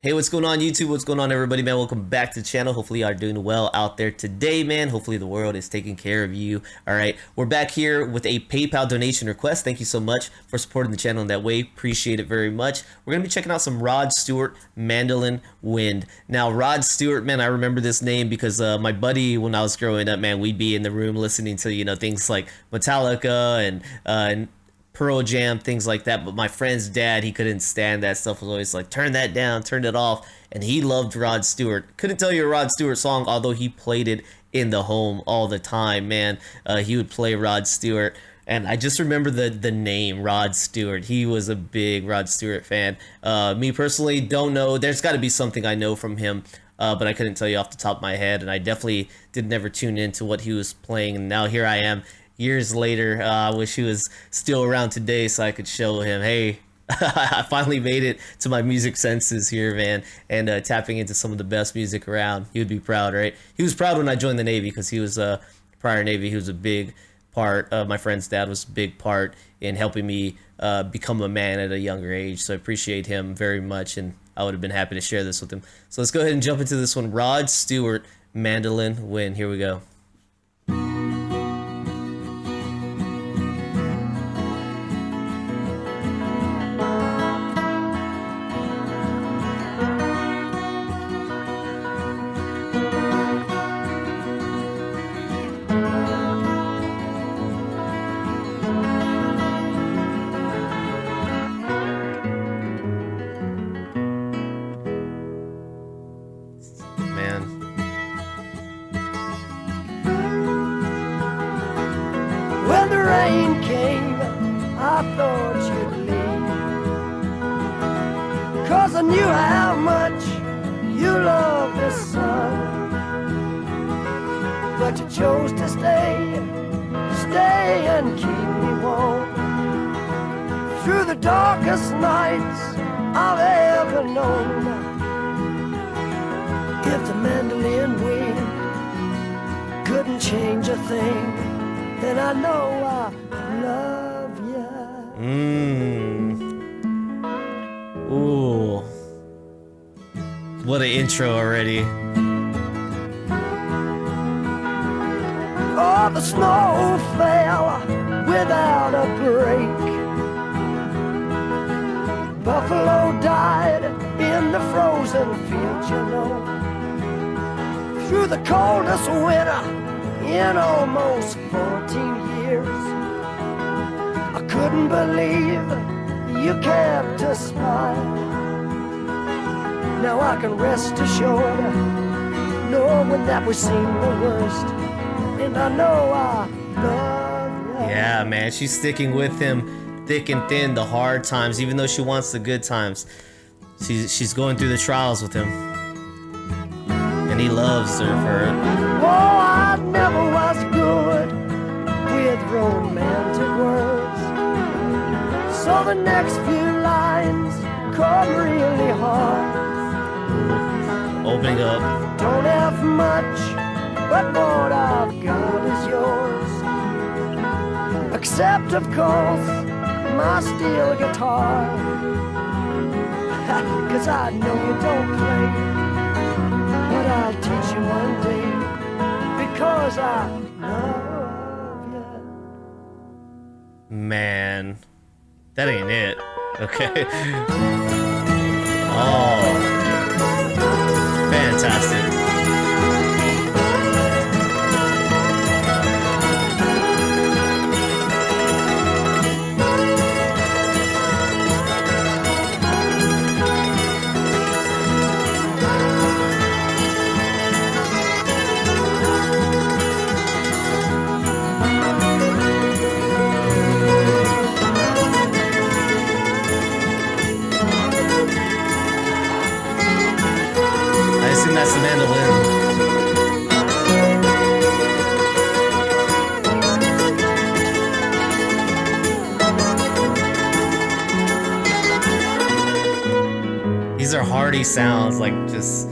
Hey, what's going on YouTube? What's going on everybody, man? Welcome back to the channel. Hopefully you are doing well out there today, man. Hopefully the world is taking care of you. All right, we're back here with a PayPal donation request. Thank you so much for supporting the channel in that way. Appreciate it very much. We're gonna be checking out some Rod Stewart, Mandolin Wind. Now, Rod Stewart, man, I remember this name because my buddy, when I was growing up, man, we'd be in the room listening to, you know, things like Metallica and Pearl Jam, things like that. But my friend's dad, he couldn't stand that stuff. Was always like, turn that down, turn it off. And he loved Rod Stewart. Couldn't tell you a Rod Stewart song, although he played it in the home all the time, man. He would play Rod Stewart. And I just remember the name Rod Stewart. He was a big Rod Stewart fan. Me personally, don't know. There's got to be something I know from him. But I couldn't tell you off the top of my head. And I definitely did never tune into what he was playing. And now here I am. Years later, I wish he was still around today so I could show him, hey, I finally made it to my music senses here, man, and tapping into some of the best music around. He would be proud, right? He was proud when I joined the Navy because he was prior Navy. He was a big part. My friend's dad was a big part in helping me become a man at a younger age. So I appreciate him very much, and I would have been happy to share this with him. So let's go ahead and jump into this one. Rod Stewart, Mandolin Wind. Here we go. Man. When the rain came, I thought you'd leave, 'cause I knew how much you love the sun. But you chose to stay and keep me warm through the darkest nights I've ever known. If the mandolin wind couldn't change a thing, then I know I love you. Ooh. What an intro already. Oh, the snow fell without a break. Buffalo died in the frozen fields, you know. Through the coldest winter in almost 14 years, I couldn't believe you kept a smile. Now I can rest assured, knowing that we've seen the worst, and I know I love you. Yeah, man, she's sticking with him thick and thin, the hard times, even though she wants the good times. She's going through the trials with him. And he loves her for it. Oh, I never was good with romantic words, so the next few lines come really hard. Opening up. Don't have much, but what I've got is yours. Except, of course, my steel guitar. 'Cause I know you don't play, but I'll teach you one day, because I love you. Man, that ain't it. Okay. Oh, fantastic. I assume that's the mandolin. These are hearty sounds, like just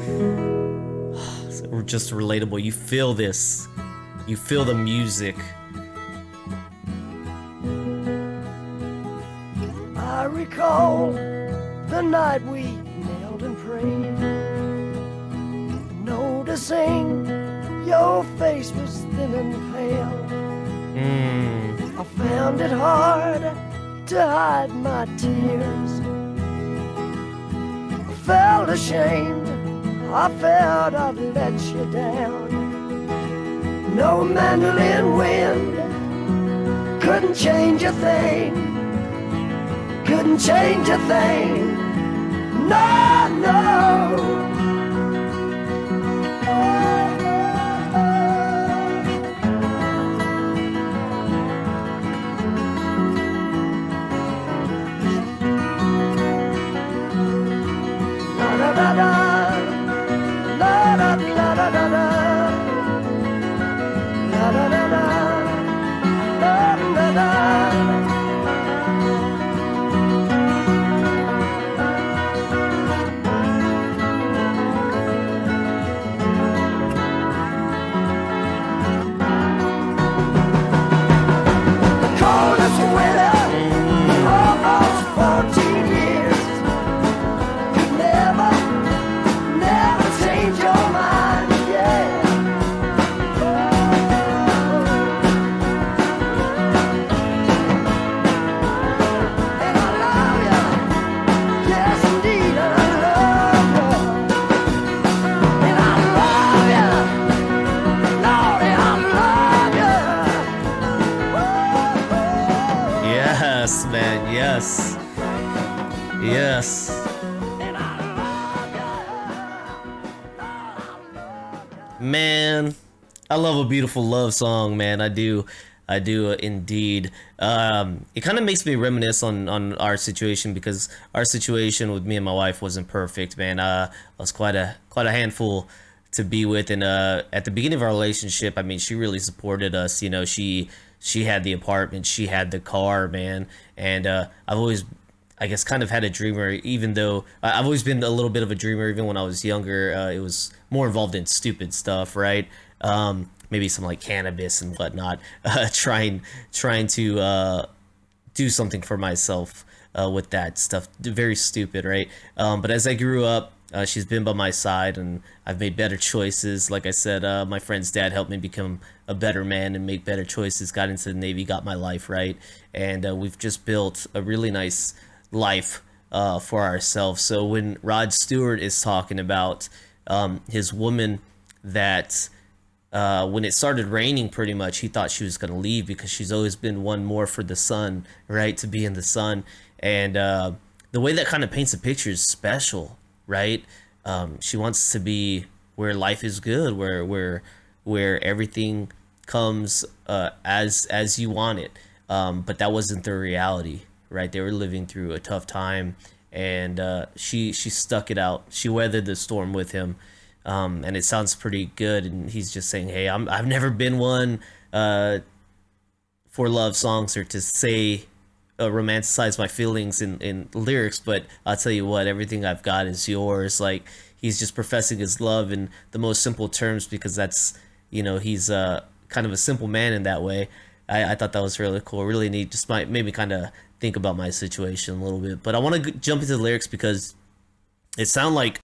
relatable. You feel this. You feel the music. I recall the night we knelt and prayed. free. Noticing your face was thin and pale, I found it hard to hide my tears. I felt ashamed, I felt I'd let you down. No mandolin wind couldn't change a thing, couldn't change a thing. No, no. La da da la da da da da da la da da da la da da. The coldest winter in almost 14 years. Never change your mind, yeah. And I love you, yes indeed, and I love you. And I love you, Lordy, I love you. Yes, man. Yes. Yes. Man, I love a beautiful love song, man. I do indeed. It kind of makes me reminisce on our situation, because our situation with me and my wife wasn't perfect, man. I was quite a handful to be with, and at the beginning of our relationship, I mean, she really supported us. You know, she had the apartment, she had the car, man, and I've always, I guess, kind of had a dreamer, even though I've always been a little bit of a dreamer. Even when I was younger, it was more involved in stupid stuff, right? Maybe some like cannabis and whatnot, trying to do something for myself with that stuff. Very stupid, right? But as I grew up, she's been by my side, and I've made better choices. Like I said, my friend's dad helped me become a better man and make better choices. Got into the Navy, got my life right, and we've just built a really nice life for ourselves. So when Rod Stewart is talking about his woman that when it started raining, pretty much he thought she was going to leave, because she's always been one more for the sun, right? To be in the sun. And the way that kind of paints a picture is special, right? She wants to be where life is good, where everything comes as you want it. But that wasn't the reality, right? They were living through a tough time, and she stuck it out. She weathered the storm with him, and it sounds pretty good. And he's just saying, hey, I've never been one for love songs or to say romanticize my feelings in lyrics, but I'll tell you what, everything I've got is yours. Like, he's just professing his love in the most simple terms, because that's, you know, he's kind of a simple man in that way. I thought that was really cool, really neat. Just made me kind of think about my situation a little bit. But I want to jump into the lyrics, because it sounded like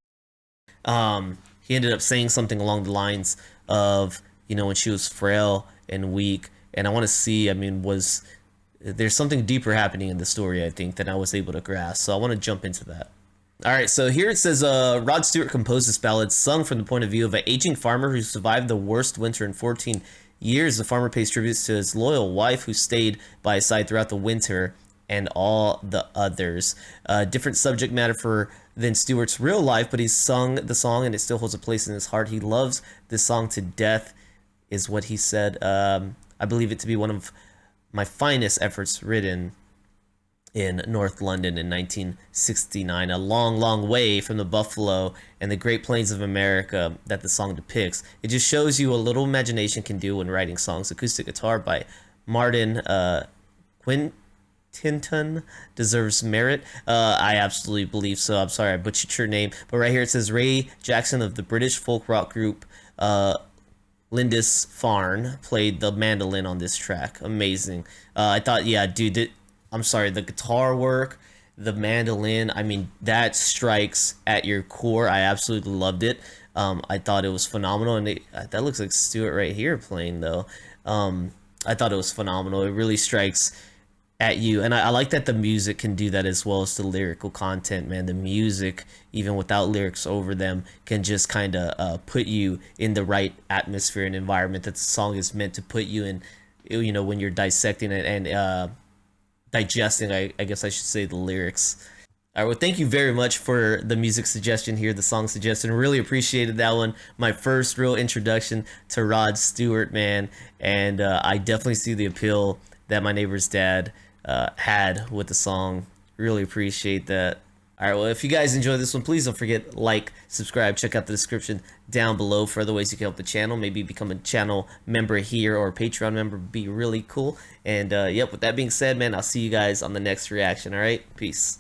he ended up saying something along the lines of, you know, when she was frail and weak. And I want to see, I mean, there's something deeper happening in the story, I think, than I was able to grasp. So I want to jump into that. All right, so here it says, Rod Stewart composed this ballad sung from the point of view of an aging farmer who survived the worst winter in 14 years. The farmer pays tributes to his loyal wife who stayed by his side throughout the winter, and all the others. Different subject matter than Stewart's real life, but he's sung the song and it still holds a place in his heart. He loves this song to death, is what he said. I believe it to be one of my finest efforts written in North London in 1969, a long, long way from the buffalo and the Great Plains of America that the song depicts. It just shows you what little imagination can do when writing songs. Acoustic guitar by Martin Quintinton deserves merit. I absolutely believe so. I'm sorry I butchered your name, but right here it says Ray Jackson of the British folk rock group Lindisfarne played the mandolin on this track. Amazing. I thought, yeah, dude, I'm sorry, the guitar work the mandolin, I mean, that strikes at your core. I absolutely loved it. I thought it was phenomenal, and that looks like Stewart right here playing though. I thought it was phenomenal. It really strikes at you, and I like that the music can do that as well as the lyrical content, man. The music, even without lyrics over them, can just kind of put you in the right atmosphere and environment that the song is meant to put you in, you know, when you're dissecting it and digesting, I guess I should say, the lyrics. All right, well, thank you very much for the music suggestion here, the song suggestion. Really appreciated that one. My first real introduction to Rod Stewart, man, and I definitely see the appeal that My Neighbor's Dad had with the song. Really appreciate that. All right, well, if you guys enjoyed this one, please don't forget, like, subscribe, check out the description down below for other ways you can help the channel. Maybe become a channel member here or a Patreon member would be really cool. And yep, with that being said, man, I'll see you guys on the next reaction. All right, peace.